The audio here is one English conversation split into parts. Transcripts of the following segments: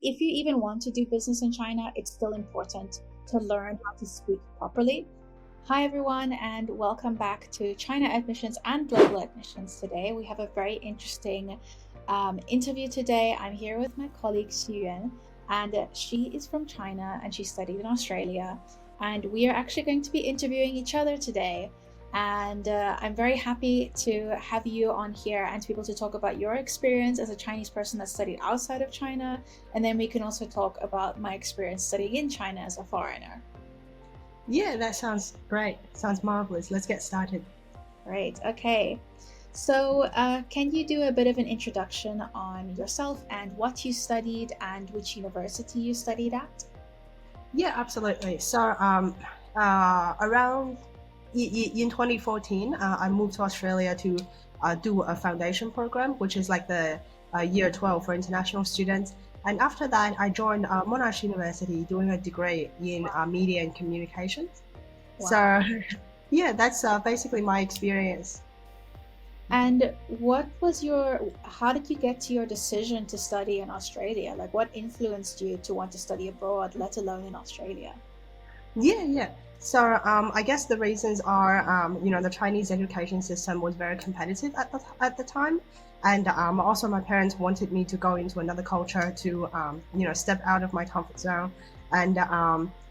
if you even want to do business in China, it's still important to learn how to speak properly. Hi, everyone, and welcome back to China Admissions and Global Admissions. Today, we have a very interesting interview today. I'm here with my colleague Xuyuan, and she is from China and she studied in Australia. And we are actually going to be interviewing each other today. And I'm very happy to have you on here and to be able to talk about your experience as a Chinese person that studied outside of China. And then we can also talk about my experience studying in China as a foreigner. Yeah, that sounds great. Sounds marvelous. Let's get started. Great. Okay. So, can you do a bit of an introduction on yourself and what you studied and which university you studied at? Yeah, absolutely. So, around in 2014, I moved to Australia to do a foundation program, which is like the year 12 for international students. And after that, I joined Monash University doing a degree in media and communications. Wow. So, yeah, that's basically my experience. And how did you get to your decision to study in Australia? Like, what influenced you to want to study abroad, let alone in Australia? Yeah. So I guess the reasons are, the Chinese education system was very competitive at the time, and also my parents wanted me to go into another culture to, step out of my comfort zone and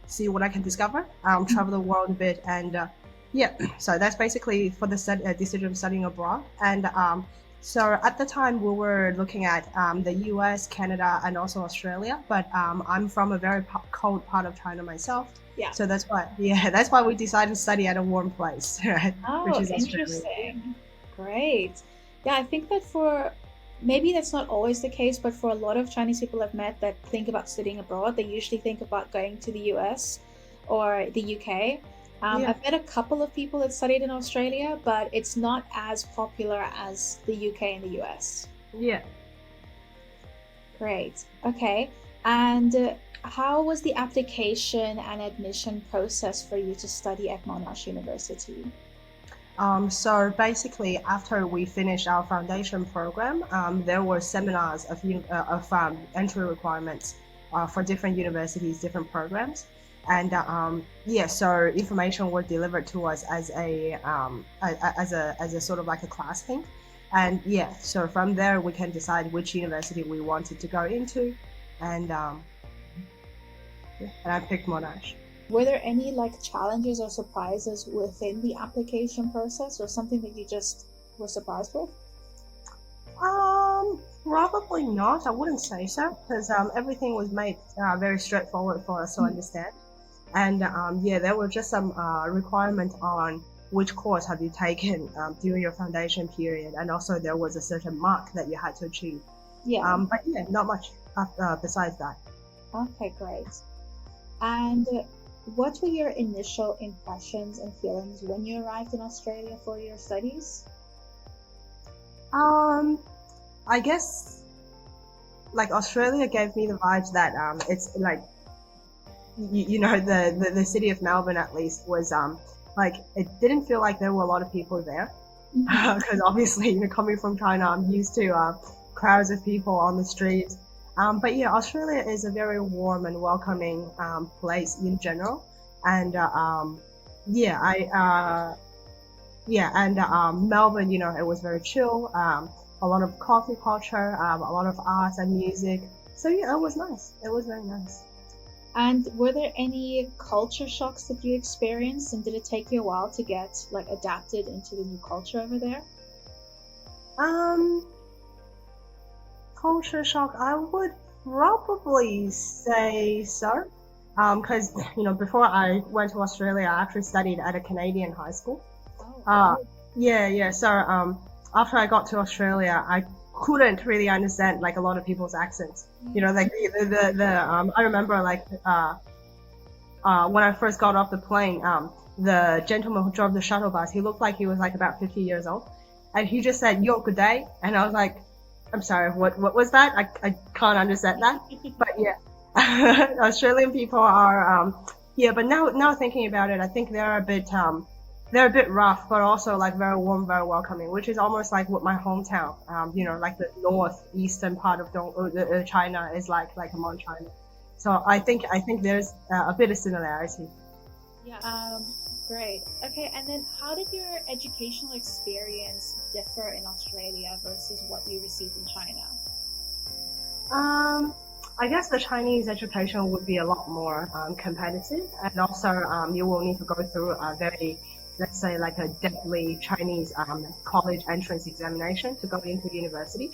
see what I can discover, travel the world a bit, and yeah. So that's basically for the decision of studying abroad, and so at the time we were looking at the U.S., Canada, and also Australia, but I'm from a very cold part of China myself. Yeah. So that's why we decided to study at a warm place, right? Which Oh, is Australia. interesting. Great. Yeah, I think that maybe that's not always the case, but for a lot of Chinese people I've met that think about studying abroad, they usually think about going to the US or the UK. Yeah, I've met a couple of people that studied in Australia, but it's not as popular as the UK and the US. yeah. Great. Okay. And how was the application and admission process for you to study at Monash University? So basically, after we finished our foundation program, there were seminars of entry requirements for different universities, different programs, and yeah, so information were delivered to us as a sort of like a class thing, and yeah, so from there we can decide which university we wanted to go into, and yeah, and I picked Monash. Were there any like challenges or surprises within the application process or something that you just were surprised with? Probably not. I wouldn't say so because everything was made very straightforward for us to Mm. understand. And yeah, there were just some requirement on which course have you taken during your foundation period, and also there was a certain mark that you had to achieve. Yeah. But yeah, not much besides that. Okay, great. And what were your initial impressions and feelings when you arrived in Australia for your studies? Um, I guess like Australia gave me the vibes that it's like the city of Melbourne at least was like it didn't feel like there were a lot of people there Mhm. because obviously coming from China I'm used to crowds of people on the streets, but yeah, Australia is a very warm and welcoming place in general, and yeah I yeah, and Melbourne, it was very chill, a lot of coffee culture, a lot of arts and music, so yeah, it was nice, it was very nice. And were there any culture shocks that you experienced, and did it take you a while to get like adapted into the new culture over there? um Culture shock, I would probably say so. Because before I went to Australia, I actually studied at a Canadian high school. Oh, Uh, yeah. So after I got to Australia, I couldn't really understand like a lot of people's accents. Like I remember like when I first got off the plane, the gentleman who drove the shuttle bus, he looked like he was like about 50 years old, and he just said "Yo, good day," and I was like, "I'm sorry, what was that? I can't understand that." But yeah, Australian people are yeah. But now thinking about it, I think they're a bit they're a bit rough, but also like very warm, very welcoming, which is almost like what my hometown, like the northeastern part of China is like among China. So I think there's a bit of similarity. Yeah. Great. Okay, and then how did your educational experience differ in Australia versus what you received in China? Um, I guess the Chinese education would be a lot more competitive, and also you will need to go through a very, let's say, like a deadly Chinese college entrance examination to go into university.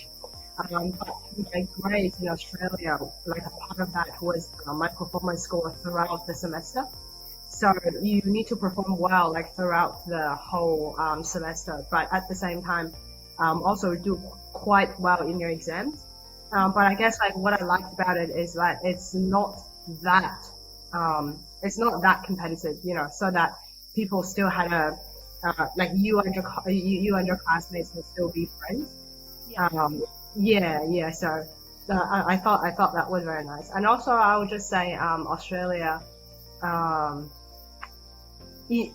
But my grades in Australia, like a part of that was my performance score throughout the semester. So you need to perform well, like throughout the whole semester, but at the same time, also do quite well in your exams. But I guess like what I liked about it is that that, it's not that competitive, so that people still had like you and your classmates can still be friends. Yeah. Yeah. So I thought that was very nice. And also I would just say, Australia, um, y-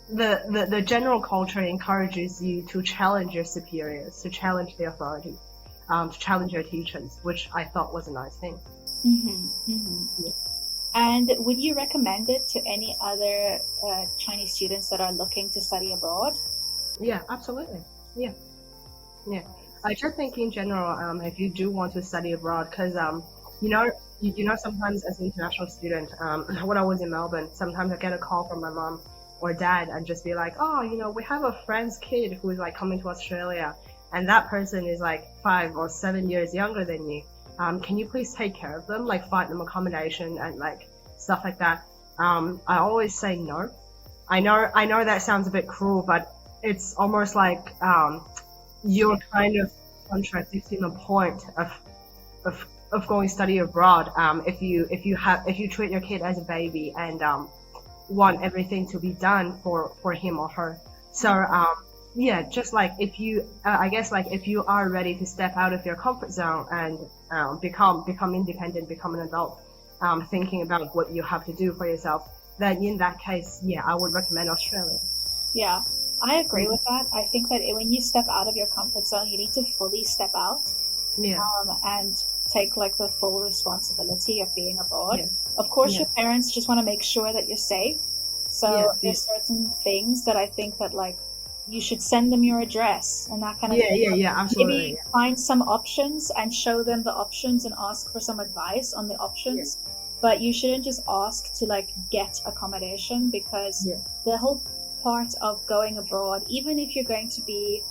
the general culture encourages you to challenge your superiors, to challenge the authority, to challenge your teachers, which I thought was a nice thing. Mm-hmm, mm-hmm. Yeah, And would you recommend it to any other Chinese students that are looking to study abroad? yeah, absolutely. Yeah, yeah. Right. I just think in general, if you do want to study abroad, because you know, sometimes as an international student, when I was in Melbourne, sometimes I get a call from my mom or dad and just be like, oh, we have a friend's kid who is like coming to Australia, and that person is like 5 or 7 years younger than you. Can you please take care of them, like find them accommodation and like stuff like that? I always say no. I know that sounds a bit cruel, but it's almost like you're kind of contradicting the point of going study abroad. If you treat your kid as a baby and want everything to be done for him or her. So yeah, just like if you I guess like if you are ready to step out of your comfort zone and become independent, become an adult, thinking about what you have to do for yourself, then in that case, yeah, I would recommend Australia. Yeah, I agree Mm, with that. I think that when you step out of your comfort zone, you need to fully step out, yeah, and take like the full responsibility of being abroad. yeah, Of course, yeah, your parents just want to make sure that you're safe. yeah, So yeah, there's certain things that I think that like you should send them your address and that kind of yeah, thing. yeah, yeah, absolutely, Maybe find some options and show them the options and ask for some advice on the yeah, options. But you shouldn't just ask to like get accommodation, because yeah, the whole part of going abroad, even if you're going to be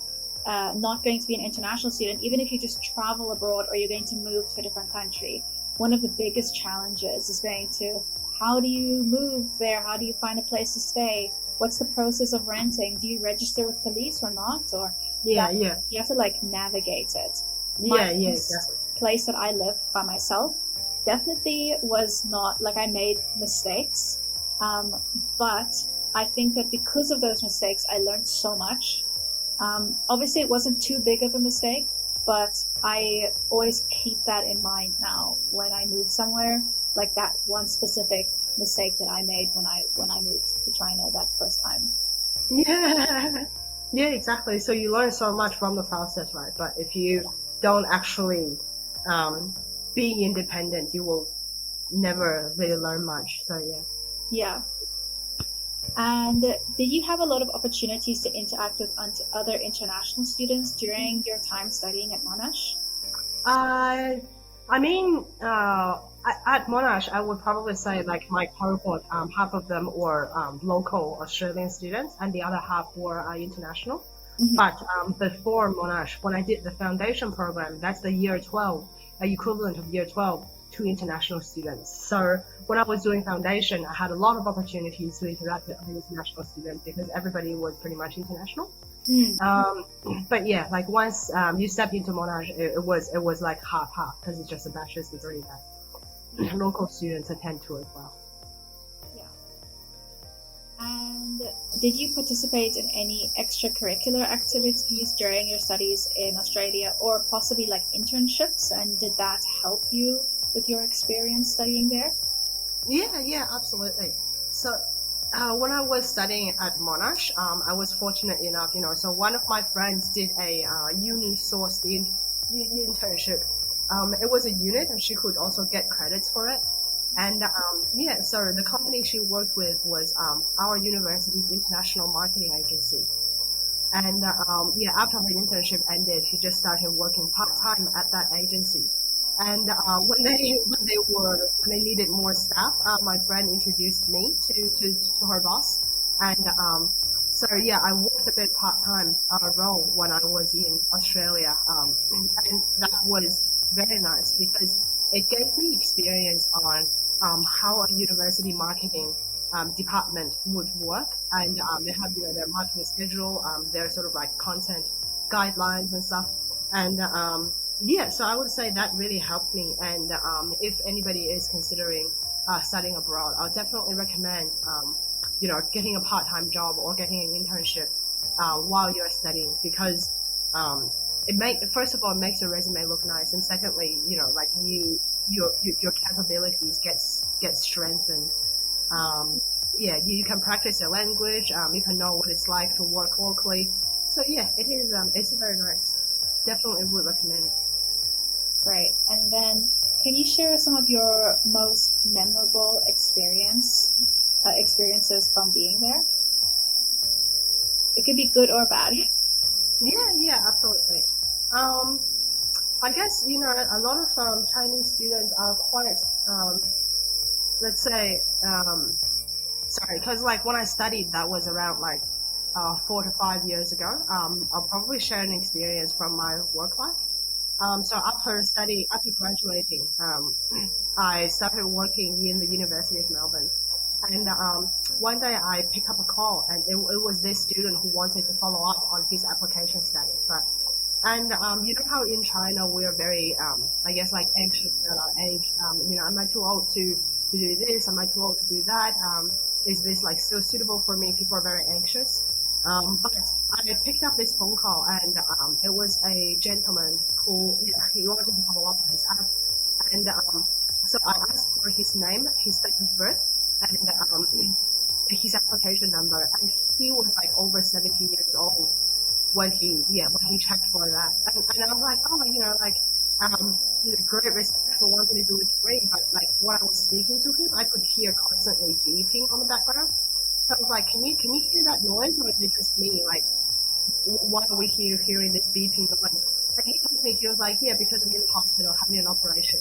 not going to be an international student, even if you just travel abroad or you're going to move to a different country, one of the biggest challenges is going to, how do you move there? How do you find a place to stay? What's the process of renting? Do you register with police or not? Or yeah, that, yeah, you have to like navigate it. My yeah, yeah, first exactly. place that I lived by myself definitely was not like, I made mistakes, um, but I think that because of those mistakes, I learned so much. Obviously, it wasn't too big of a mistake, but I always keep that in mind now when I move somewhere. Like that one specific mistake that I made when I moved to China that first time. Yeah, yeah, exactly. So you learn so much from the process, right? But if you don't actually um, be independent, you will never really learn much. So yeah. Yeah. And did you have a lot of opportunities to interact with other international students during your time studying at Monash? I, I mean, at Monash, I would probably say like my cohort, half of them were local Australian students, and the other half were international. Hmm. But before Monash, when I did the foundation program, that's the year 12, equivalent of year 12 to international students. So when I was doing foundation, I had a lot of opportunities to interact with other international students because everybody was pretty much international. Mm. Um, but yeah, like once you step into Monash, it was like half half because it's just a bachelor's degree that Yeah. local students attend to as well. Yeah. And did you participate in any extracurricular activities during your studies in Australia, or possibly like internships? And did that help you with your experience studying there? Yeah, yeah, absolutely. So When I was studying at Monash, I was fortunate enough, so one of my friends did a uni sourced internship. It was a unit, and she could also get credits for it. And yeah, so the company she worked with was our university's international marketing agency. And yeah, after her internship ended, she just started working part time at that agency. And when they needed more staff, my friend introduced me to her boss. And so yeah, I worked a bit part time role when I was in Australia, and that was very nice because it gave me experience on how a university marketing department would work, and they have their marketing schedule, their sort of like content guidelines and stuff, and yeah, so I would say that really helped me. And if anybody is considering studying abroad, I'll definitely recommend getting a part-time job or getting an internship while you're studying, because first of all, it makes your resume look nice, and secondly, like your capabilities get strengthened. Yeah, you can practice your language. You can know what it's like to work locally. So yeah, it's very nice. Definitely would recommend. Great. And then, can you share some of your most memorable experiences from being there? It could be good or bad. Yeah, absolutely. Um, I guess a lot of Chinese students are quite, let's say, sorry, because like when I studied, that was around like 4 to 5 years ago. I'll probably share an experience from my work life. So after graduating, I started working in the University of Melbourne. And one day I picked up a call, and it was this student who wanted to follow up on his application status, right? And you know how in China we are very, I guess, like anxious at our age. Am I too old to do this? Am I too old to do that? Is this like still suitable for me? People are very anxious. But I picked up this phone call, and it was a gentleman who, he wanted to follow up on his app. And so I asked for his name, his date of birth, and his application number. And he was like over 70 years old when he checked for that. And I was like, oh, great respect for wanting to do it great. But like when I was speaking to him, I could hear constantly beeping on the background. So I was like, can you hear that noise, or is it just me? Like, why are we hearing this beeping noise? And he told me, he was like, yeah, because I'm in the hospital having an operation.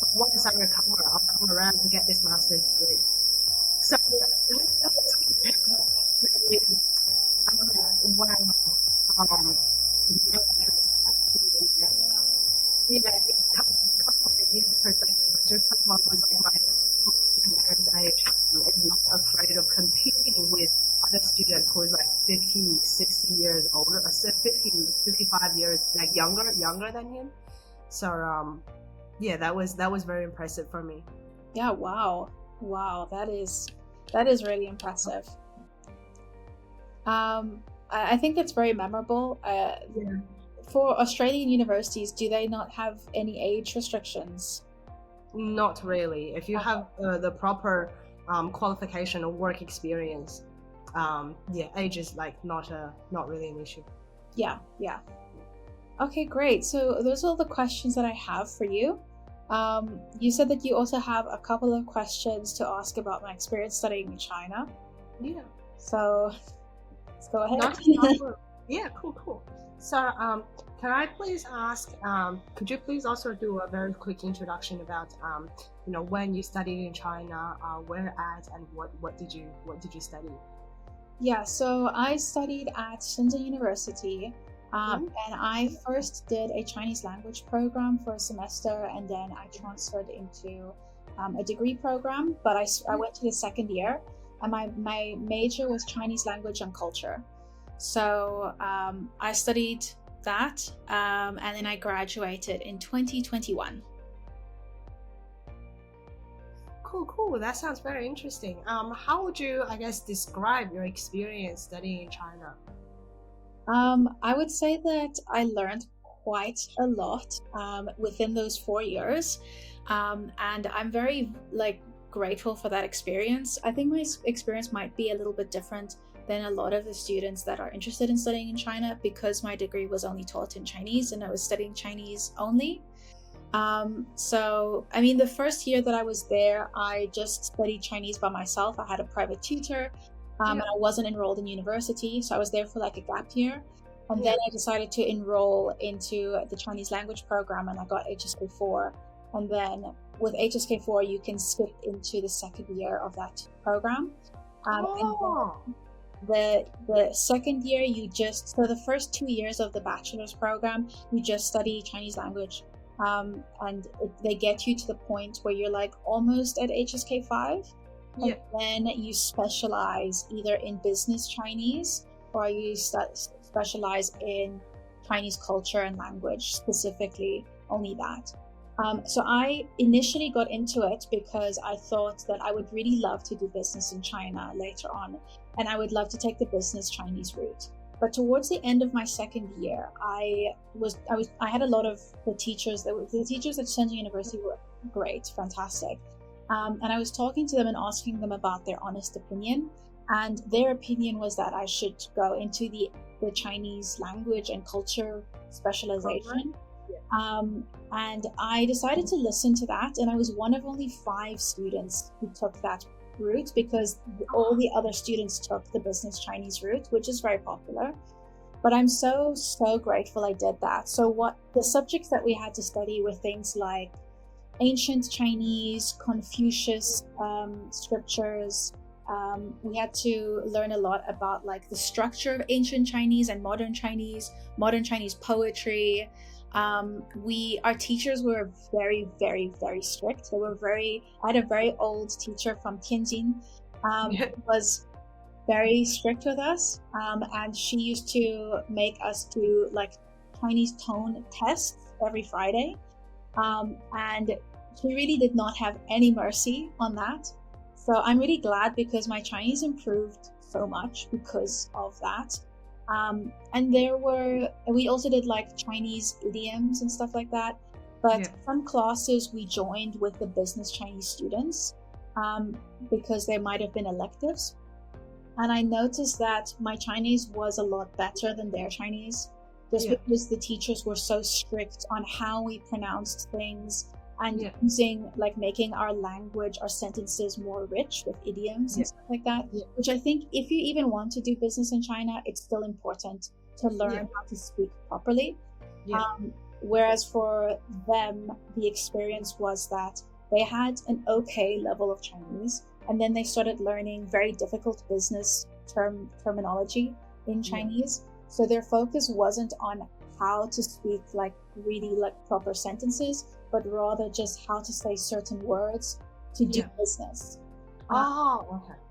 But once I recover, I'll come around to get this master's degree. So I'm like, wow. Um, it comes into perspective. Just someone who's like my parents' age is not afraid of competing with other students who is like 50, 60 years older, 50, 55 years like younger than him. So yeah, that was very impressive for me. Yeah, wow. That is really impressive. I think it's very memorable. Yeah. For Australian universities, do they not have any age restrictions? Not really. If you have the proper qualification or work experience, yeah, age is like not really an issue. Yeah. Okay, great. So those are all the questions that I have for you. You said that you also have a couple of questions to ask about my experience studying in China. Yeah. So let's go ahead. Yeah, cool. So, can I please ask, could you please also do a very quick introduction about, when you studied in China, where at, and what did you study? Yeah, so I studied at Shenzhen University, and I first did a Chinese language program for a semester, and then I transferred into a degree program, but I went to the second year, and my major was Chinese language and culture. So I studied that, and then I graduated in 2021. Cool. That sounds very interesting. How would you, I guess, describe your experience studying in China? I would say that I learned quite a lot within those 4 years, and I'm very grateful for that experience. I think my experience might be a little bit different than a lot of the students that are interested in studying in China, because my degree was only taught in Chinese and I was studying Chinese only. So, I mean, the first year that I was there, I just studied Chinese by myself. I had a private tutor, and I wasn't enrolled in university. So I was there for like a gap year. And then I decided to enroll into the Chinese language program and I got HSK4. And then with HSK4, you can skip into the second year of that program. And the second year, so the first 2 years of the bachelor's program, you just study Chinese language. And they get you to the point where you're like almost at HSK5. And then you specialize either in business Chinese or you specialize in Chinese culture and language, specifically only that. So I initially got into it because I thought that I would really love to do business in China later on, and I would love to take the business Chinese route. But towards the end of my second year, I had a lot of the teachers at Shenzhen University were great, fantastic. And I was talking to them and asking them about their honest opinion. And their opinion was that I should go into the Chinese language and culture specialization. And I decided to listen to that. And I was one of only 5 students who took that route, because all the other students took the business Chinese route, which is very popular. But I'm so grateful I did that. So what the subjects that we had to study were things like ancient Chinese, Confucius scriptures. We had to learn a lot about like the structure of ancient Chinese and modern Chinese poetry. Our teachers were very, very, very strict. I had a very old teacher from Tianjin, who was very strict with us. And she used to make us do like Chinese tone tests every Friday. And she really did not have any mercy on that. So I'm really glad, because my Chinese improved so much because of that. And we also did like Chinese idioms and stuff like that. But some classes we joined with the business Chinese students, because there might have been electives. And I noticed that my Chinese was a lot better than their Chinese, just because the teachers were so strict on how we pronounced things and using, like, making our language, our sentences more rich with idioms and stuff like that, which I think if you even want to do business in China, it's still important to learn how to speak properly. Whereas for them, the experience was that they had an okay level of Chinese, and then they started learning very difficult business terminology in Chinese. So their focus wasn't on how to speak like really like proper sentences, but rather just how to say certain words to do business.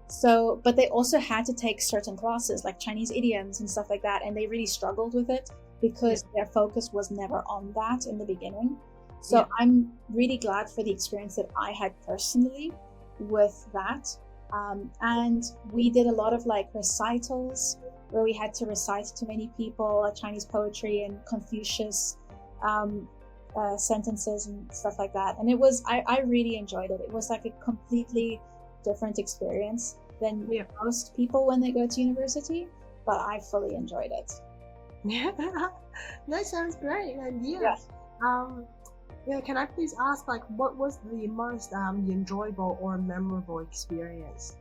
So, but they also had to take certain classes like Chinese idioms and stuff like that, and they really struggled with it because their focus was never on that in the beginning. So I'm really glad for the experience that I had personally with that. And we did a lot of like recitals where we had to recite to many people Chinese poetry and Confucius sentences and stuff like that. And it was, I really enjoyed it. It was like a completely different experience than most people when they go to university, but I fully enjoyed it. Yeah, that sounds great. And can I please ask, like, what was the most enjoyable or memorable experience?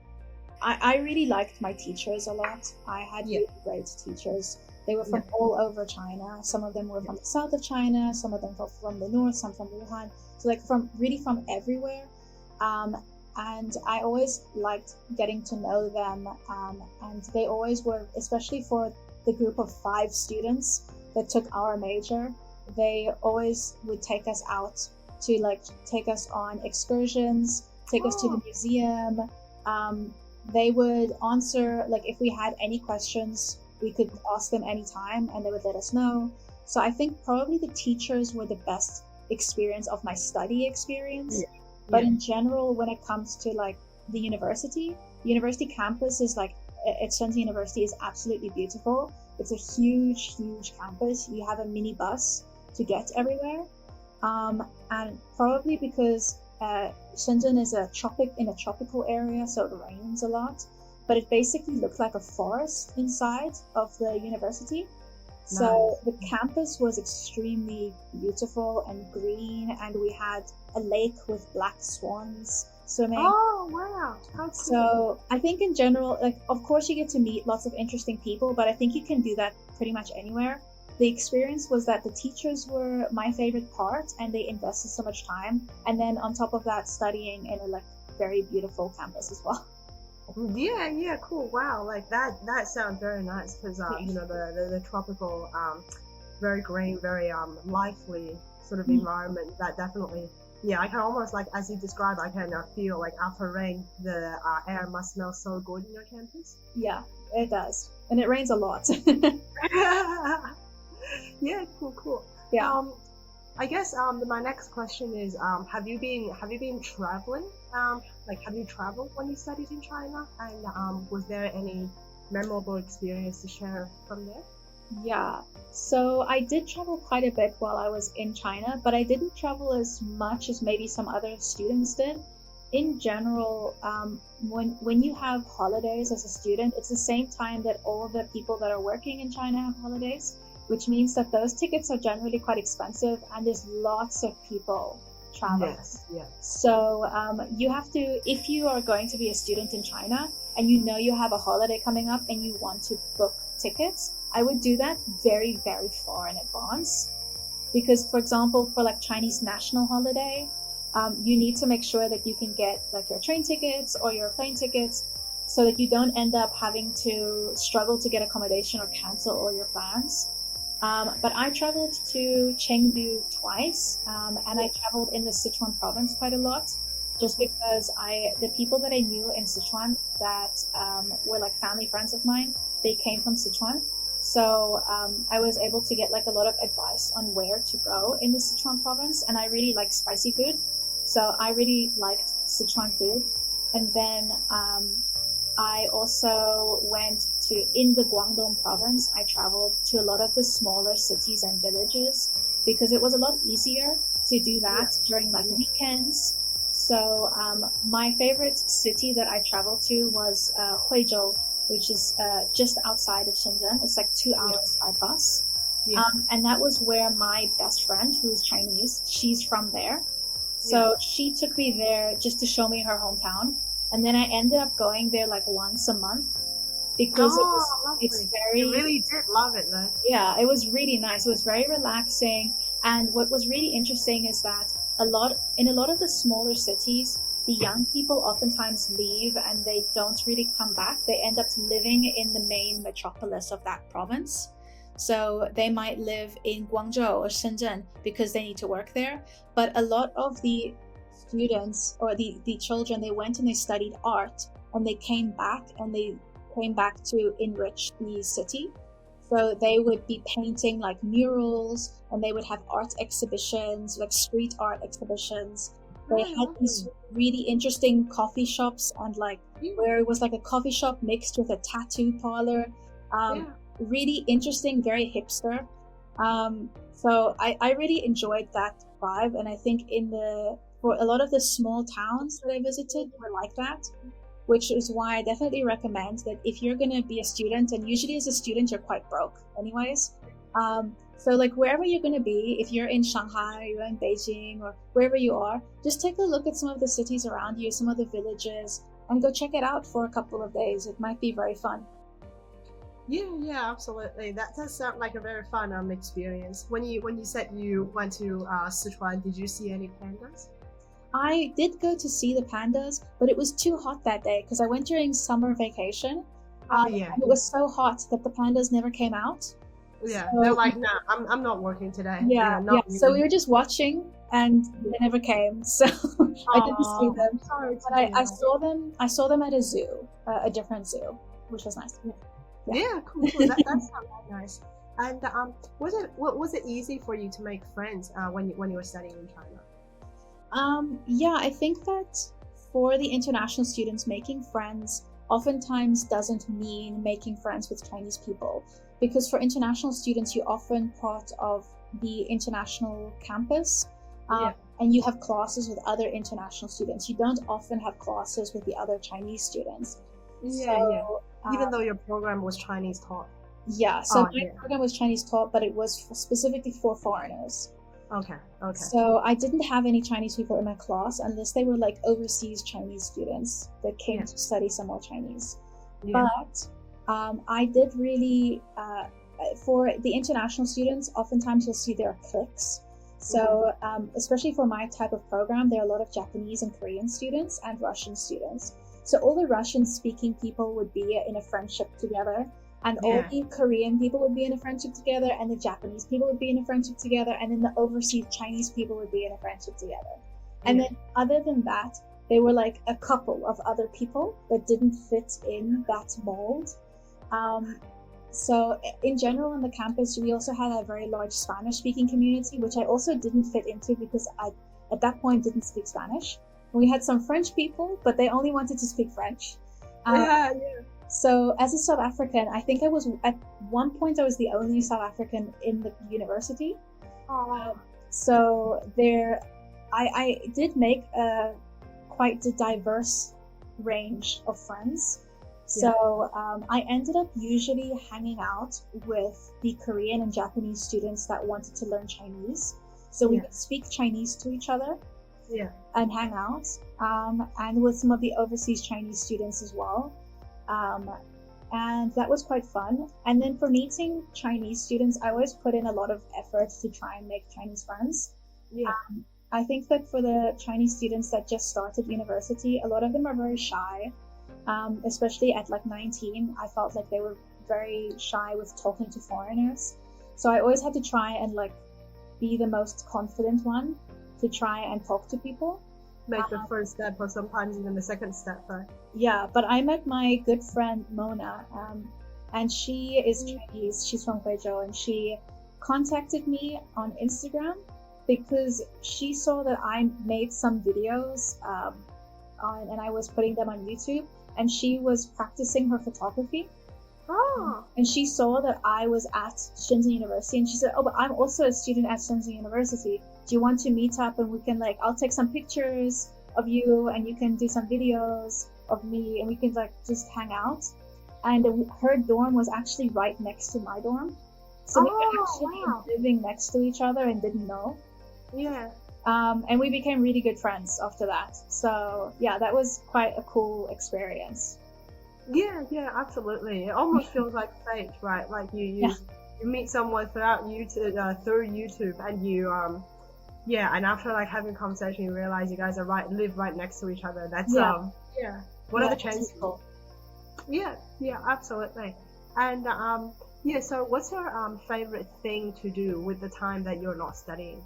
I really liked my teachers a lot. I had really great teachers. They were from all over China. Some of them were from the south of China, some of them from the north, some from Wuhan. So like from everywhere. And I always liked getting to know them. And they always were, especially for the group of 5 students that took our major, they always would take us out to like take us on excursions, take us to the museum. They would answer, like if we had any questions, we could ask them anytime and they would let us know. So I think probably the teachers were the best experience of my study experience. But in general, when it comes to like the university campus is like, at Shenzhen University is absolutely beautiful. It's a huge campus. You have a mini bus to get everywhere. And probably because Shenzhen is in a tropical area, so it rains a lot. But it basically looked like a forest inside of the university. So Nice. the campus was extremely beautiful and green, and we had a lake with black swans swimming. Oh, wow. How cool. So I think in general, like, of course you get to meet lots of interesting people, but I think you can do that pretty much anywhere. The experience was that the teachers were my favorite part, and they invested so much time. And then on top of that, studying in a like very beautiful campus as well. Yeah, yeah, cool. Wow, like that sounds very nice because Yeah. you know the tropical very green, very lively sort of Mm. environment that definitely yeah, I can almost like as you describe, I can feel like after rain the air must smell so good in your campus. Yeah, it does, and it rains a lot. Yeah, cool, cool. Yeah. Um, I guess my next question is have you been traveling? Like have you traveled when you studied in China? And was there any memorable experience to share from there? Yeah. So I did travel quite a bit while I was in China, but I didn't travel as much as maybe some other students did. In general, when you have holidays as a student, it's the same time that all the people that are working in China have holidays, which means that those tickets are generally quite expensive, and there's lots of people traveling. Yes, yeah. So you have to, if you are going to be a student in China and you know you have a holiday coming up and you want to book tickets, I would do that very, very far in advance. Because, for example, for like Chinese national holiday, you need to make sure that you can get like your train tickets or your plane tickets so that you don't end up having to struggle to get accommodation or cancel all your plans. But I traveled to Chengdu twice, and I traveled in the Sichuan province quite a lot, just because the people that I knew in Sichuan that were like family friends of mine, they came from Sichuan. So I was able to get like a lot of advice on where to go in the Sichuan province, and I really like spicy food, so I really liked Sichuan food. And then I also went in the Guangdong province, I traveled to a lot of the smaller cities and villages because it was a lot easier to do Yeah. that during like weekends. So my favorite city that I traveled to was Huizhou, which is just outside of Shenzhen. It's like 2 hours by bus. Yeah. And that was where my best friend, who's Chinese, she's from there. Yeah. So she took me there just to show me her hometown. And then I ended up going there like once a month because Oh, it's lovely. You very, really did love it though. yeah, it was really nice. It was very relaxing. And what was really interesting is that in a lot of the smaller cities, the young people oftentimes leave and they don't really come back. They end up living in the main metropolis of that province. So they might live in Guangzhou or Shenzhen because they need to work there. But a lot of the students or the children, they went and they studied art and they came back to enrich the city. So they would be painting like murals and they would have art exhibitions, like street art exhibitions. They Oh, had these lovely. really interesting coffee shops and like Yeah. where it was like a coffee shop mixed with a tattoo parlor. Yeah. Really interesting, very hipster. So I really enjoyed that vibe, and I think for a lot of the small towns that I visited were like that, which is why I definitely recommend that if you're gonna be a student, and usually as a student you're quite broke anyways. So like wherever you're gonna be, if you're in Shanghai, or you're in Beijing, or wherever you are, just take a look at some of the cities around you, some of the villages, and go check it out for a couple of days. It might be very fun. Yeah, yeah, absolutely. That does sound like a very fun experience. When you said you went to Sichuan, did you see any pandas? I did go to see the pandas, but it was too hot that day because I went during summer vacation. Oh yeah, And it was so hot that the pandas never came out. yeah. They're So like, nah, I'm not working today. yeah, yeah. Not So we really. were just watching, and they never came. So I didn't see Oh, I'm them, sorry but to hear I that. saw them. I saw them at a zoo, a different zoo, which was nice. Yeah. Yeah, cool, cool. That sounds very nice. And was it easy for you to make friends when you were studying in China? Yeah, I think that for the international students, making friends oftentimes doesn't mean making friends with Chinese people, because for international students, you're often part of the international campus. Yeah. and you have classes with other international students. You don't often have classes with the other Chinese students. Yeah, yeah. So, Even though your program was Chinese taught. yeah, so Oh, my yeah. program was Chinese taught, but it was specifically for foreigners. Okay, okay. So I didn't have any Chinese people in my class unless they were like overseas Chinese students that came Yeah. to study some more Chinese. Yeah. But I did really, for the international students, oftentimes you'll see there are cliques. So especially for my type of program, there are a lot of Japanese and Korean students and Russian students. So all the Russian-speaking people would be in a friendship together, and all Yeah. the Korean people would be in a friendship together, and the Japanese people would be in a friendship together, and then the overseas Chinese people would be in a friendship together. And Yeah. then other than that, they were like a couple of other people that didn't fit in that mold. So in general on the campus, we also had a very large Spanish-speaking community, which I also didn't fit into because I, at that point, didn't speak Spanish. We had some French people, but they only wanted to speak French. Yeah, yeah. So as a South African, I think I was, at one point, I was the only South African in the university. Oh, So there, I did make a quite a diverse range of friends. So I ended up usually hanging out with the Korean and Japanese students that wanted to learn Chinese. So we would speak Chinese to each other yeah. and hang out, and with some of the overseas Chinese students as well. And that was quite fun. And then for meeting Chinese students, I always put in a lot of effort to try and make Chinese friends. Yeah. I think that for the Chinese students that just started university, a lot of them are very shy, especially at like 19. I felt like they were very shy with talking to foreigners. So I always had to try and like be the most confident one to try and talk to people. Make the first step or sometimes even the second step, right? Yeah, but I met my good friend Mona, and she is Chinese. She's from Guizhou, and she contacted me on Instagram because she saw that I made some videos and I was putting them on YouTube, and she was practicing her photography. Oh. And she saw that I was at Shenzhen University, and she said, "Oh, but I'm also a student at Shenzhen University. Do you want to meet up and we can like, I'll take some pictures of you and you can do some videos of me and we can like just hang out." And her dorm was actually right next to my dorm. So we were actually living next to each other and didn't know. Yeah. And we became really good friends after that. So yeah, that was quite a cool experience. Yeah, yeah, absolutely. It almost feels like fate, right? Like you meet someone through YouTube, and you and after like having a conversation, you realize you guys live right next to each other. That's what are the chances? Cool. Yeah, yeah, absolutely. And so what's your favorite thing to do with the time that you're not studying?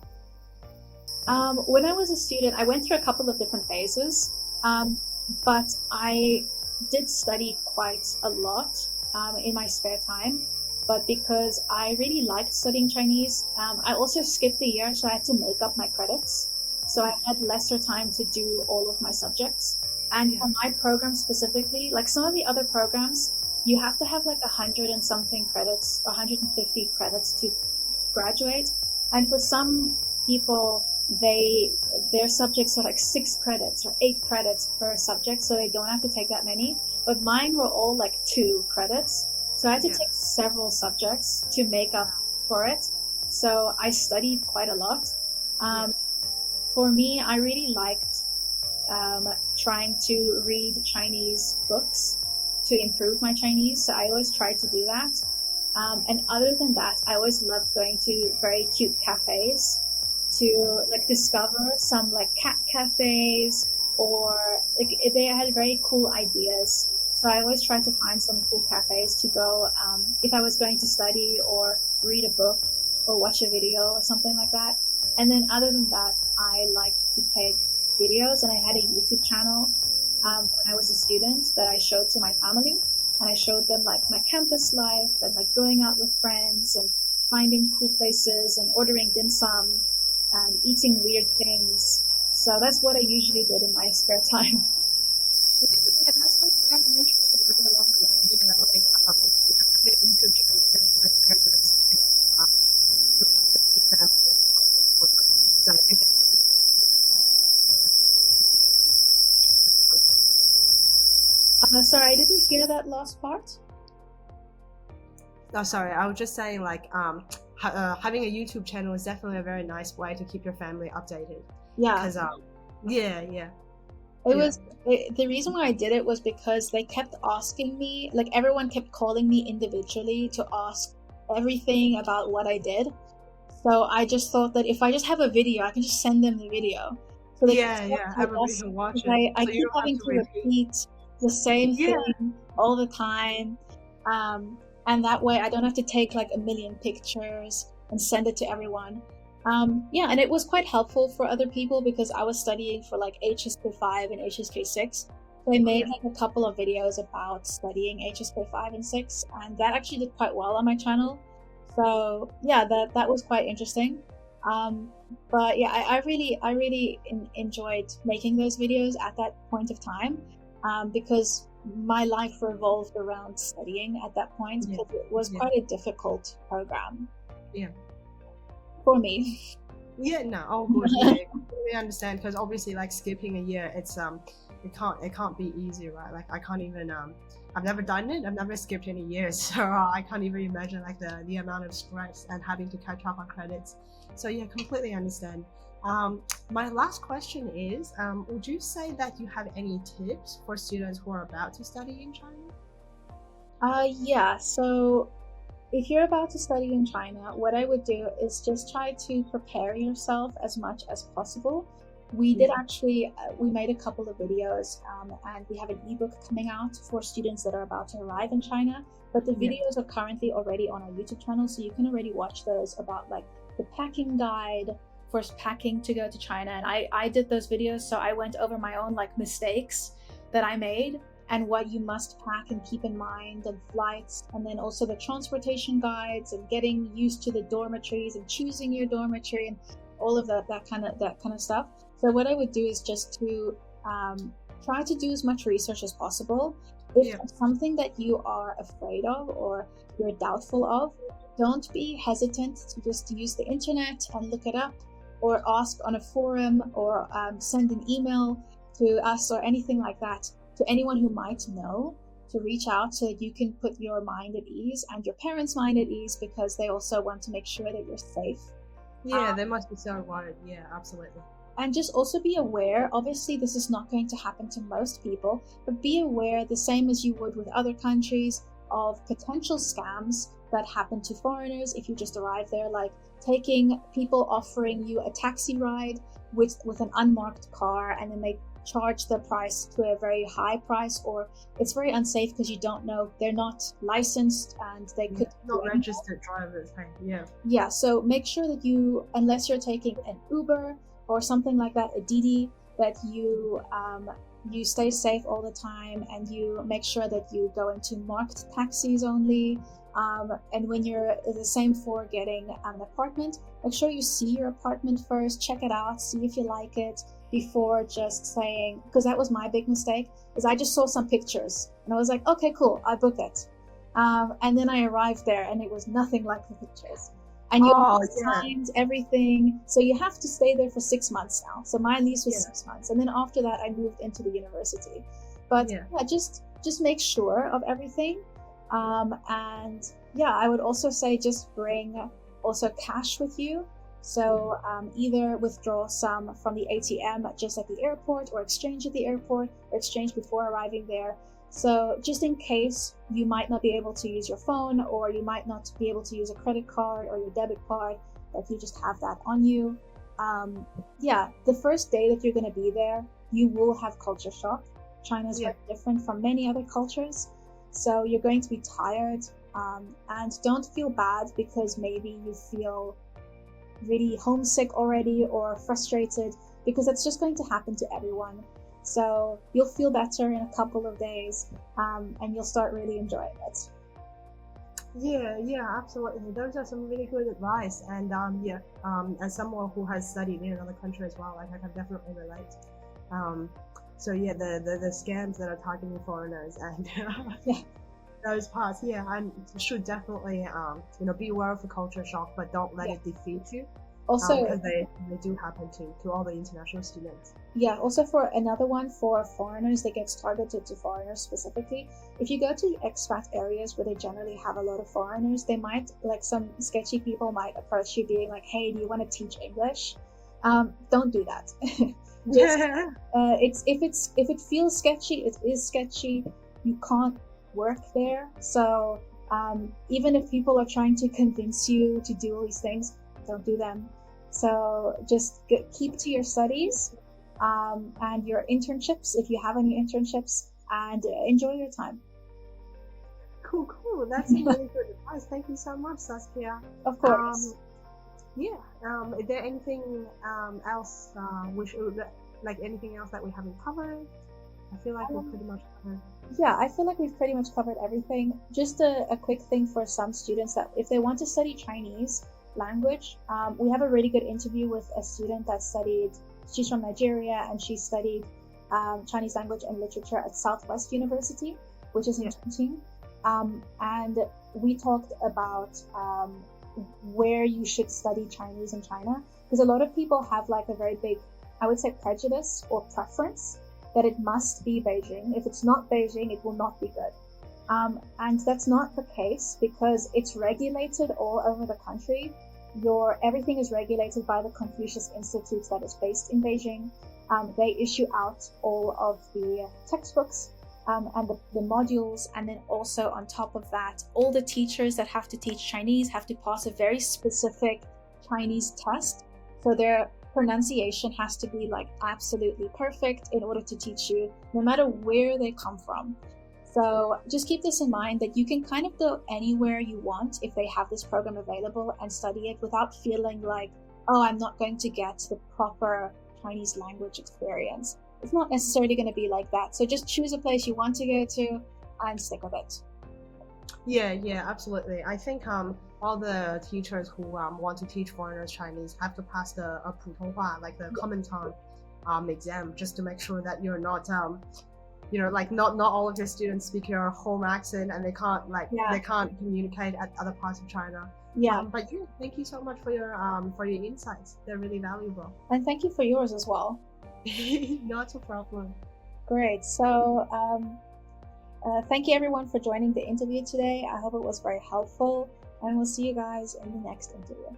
When I was a student, I went through a couple of different phases, but I did study quite a lot in my spare time. But because I really liked studying Chinese, I also skipped a year, so I had to make up my credits. So I had lesser time to do all of my subjects. And for my program specifically, like some of the other programs, you have to have like 100 and something credits, 150 credits to graduate. And for some people, their subjects are like 6 credits or 8 credits per subject, so they don't have to take that many. But mine were all like 2 credits. So I had to take several subjects to make up for it. So I studied quite a lot. For me, I really liked trying to read Chinese books to improve my Chinese. So I always tried to do that. And other than that, I always loved going to very cute cafes to like discover some like cat cafes, or like they had very cool ideas. So I always tried to find some cool cafes to go if I was going to study or read a book or watch a video or something like that. And then other than that, I liked to take videos, and I had a YouTube channel when I was a student that I showed to my family, and I showed them like my campus life and like going out with friends and finding cool places and ordering dim sum and eating weird things. So that's what I usually did in my spare time. Yeah, that sounds very interesting. Really lovely idea. Like, having a YouTube channel can my parents to access to them. So I think Sorry, I didn't hear that last part. Oh, sorry. I was just saying, like, having a YouTube channel is definitely a very nice way to keep your family updated. Yeah, Because, yeah, yeah, it yeah, was the reason why I did it was because they kept asking me, like everyone kept calling me individually to ask everything about what I did. So I just thought that if I just have a video, I can just send them the video. So they can yeah, stop, yeah. I Everybody guess, can watch because it, I so you keep don't have having to to repeat. repeat the same Yeah, thing all the time. And that way I don't have to take like a million pictures and send it to everyone. Yeah, and it was quite helpful for other people because I was studying for like HSK5 and HSK6. So I made yeah, like a couple of videos about studying HSK5 and 6, and that actually did quite well on my channel. So yeah, that was quite interesting. Um, but yeah, I really enjoyed making those videos at that point of time, because my life revolved around studying at that point yeah, because it was yeah, quite a difficult program yeah. for me. Yeah, no, oh good, yeah, I completely understand because obviously like skipping a year, it can't be easy, right? Like I can't even I've never done it, I've never skipped any years, so I can't even imagine like the amount of stress and having to catch up on credits. So yeah, completely understand. My last question is, would you say that you have any tips for students who are about to study in China? Yeah, so if you're about to study in China, what I would do is just try to prepare yourself as much as possible. We did Yeah, actually, we made a couple of videos, and we have an ebook coming out for students that are about to arrive in China. But the yeah, videos are currently already on our YouTube channel, so you can already watch those about like the packing guide for packing to go to China. And I did those videos, so I went over my own like mistakes that I made and what you must pack and keep in mind, and flights, and then also the transportation guides and getting used to the dormitories and choosing your dormitory and all of that kind of stuff. So what I would do is just to try to do as much research as possible. If yeah, there's something that you are afraid of or you're doubtful of, don't be hesitant to just use the internet and look it up, or ask on a forum, or send an email to us or anything like that, to anyone who might know, to reach out so that you can put your mind at ease and your parents' mind at ease, because they also want to make sure that you're safe. yeah. They must be so worried. Yeah, absolutely. And just also be aware, obviously this is not going to happen to most people, but be aware, the same as you would with other countries, of potential scams that happen to foreigners if you just arrive there, like taking people offering you a taxi ride with an unmarked car, and then they charge the price to a very high price, or it's very unsafe because you don't know, they're not licensed and they Yeah, could not registered drivers. Hey, yeah, yeah, so make sure that you, unless you're taking an Uber or something like that, a Didi, that you stay safe all the time, and you make sure that you go into marked taxis only. And when you're the same for getting an apartment, make sure you see your apartment first, check it out, see if you like it before just saying, because that was my big mistake, is I just saw some pictures and I was like, okay, cool, I book it. And then I arrived there and it was nothing like the pictures. And you oh have yeah, signed everything. So you have to stay there for 6 months now. So my lease was yeah, 6 months. And then after that, I moved into the university. But yeah, yeah, just make sure of everything. And yeah, I would also say just bring also cash with you. So either withdraw some from the ATM just at the airport, or exchange at the airport, or exchange before arriving there. So just in case you might not be able to use your phone, or you might not be able to use a credit card or your debit card, that you just have that on you. Yeah, the first day that you're going to be there, you will have culture shock. China is yeah. very different from many other cultures. So you're going to be tired, and don't feel bad because maybe you feel really homesick already or frustrated, because that's just going to happen to everyone. So you'll feel better in a couple of days, and you'll start really enjoying it. Yeah, yeah, absolutely. Those are some really good advice. And yeah, as someone who has studied in another country as well, like I can definitely relate. Um, so yeah, the scams that are targeting foreigners and Yeah, those parts, yeah, and should definitely be aware of the culture shock, but don't let yeah. it defeat you. Also, because they do happen to all the international students. yeah, also for another one for foreigners that gets targeted to foreigners specifically. If you go to expat areas where they generally have a lot of foreigners, they might, like some sketchy people might approach you being like, hey, do you want to teach English? Don't do that. Just if it feels sketchy, it is sketchy. You can't work there. So even if people are trying to convince you to do all these things, don't do them. So just keep to your studies and your internships if you have any internships, and enjoy your time. Cool. That's a really good advice. Thank you so much, Saskia. Of course. Yeah. Is there anything else anything else that we haven't covered? I feel like we've pretty much covered. Yeah, I feel like we've pretty much covered everything. Just a quick thing for some students that if they want to study Chinese language, we have a really good interview with a student that studied, she's from Nigeria, and she studied Chinese language and literature at Southwest University, which is in Chongqing. And we talked about where you should study Chinese in China, because a lot of people have like a very big, I would say, prejudice or preference that it must be Beijing. If it's not Beijing, it will not be good. And that's not the case, because it's regulated all over the country. Everything is regulated by the Confucius Institute that is based in Beijing. They issue out all of the textbooks and the modules, and then also on top of that, all the teachers that have to teach Chinese have to pass a very specific Chinese test. So their pronunciation has to be like absolutely perfect in order to teach you, no matter where they come from. So just keep this in mind, that you can kind of go anywhere you want if they have this program available and study it without feeling like, oh, I'm not going to get the proper Chinese language experience. It's not necessarily going to be like that. So just choose a place you want to go to and stick with it. Yeah, absolutely. I think all the teachers who want to teach foreigners Chinese have to pass the 普通话, like the common tongue exam, just to make sure that you're not like not all of your students speak your home accent, and they can't communicate at other parts of China. But yeah, thank you so much for your insights. They're really valuable. And thank you for yours as well. Not a problem. Great. So thank you everyone for joining the interview today. I hope it was very helpful, and we'll see you guys in the next interview.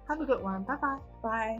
Have a good one. Bye-bye. Bye.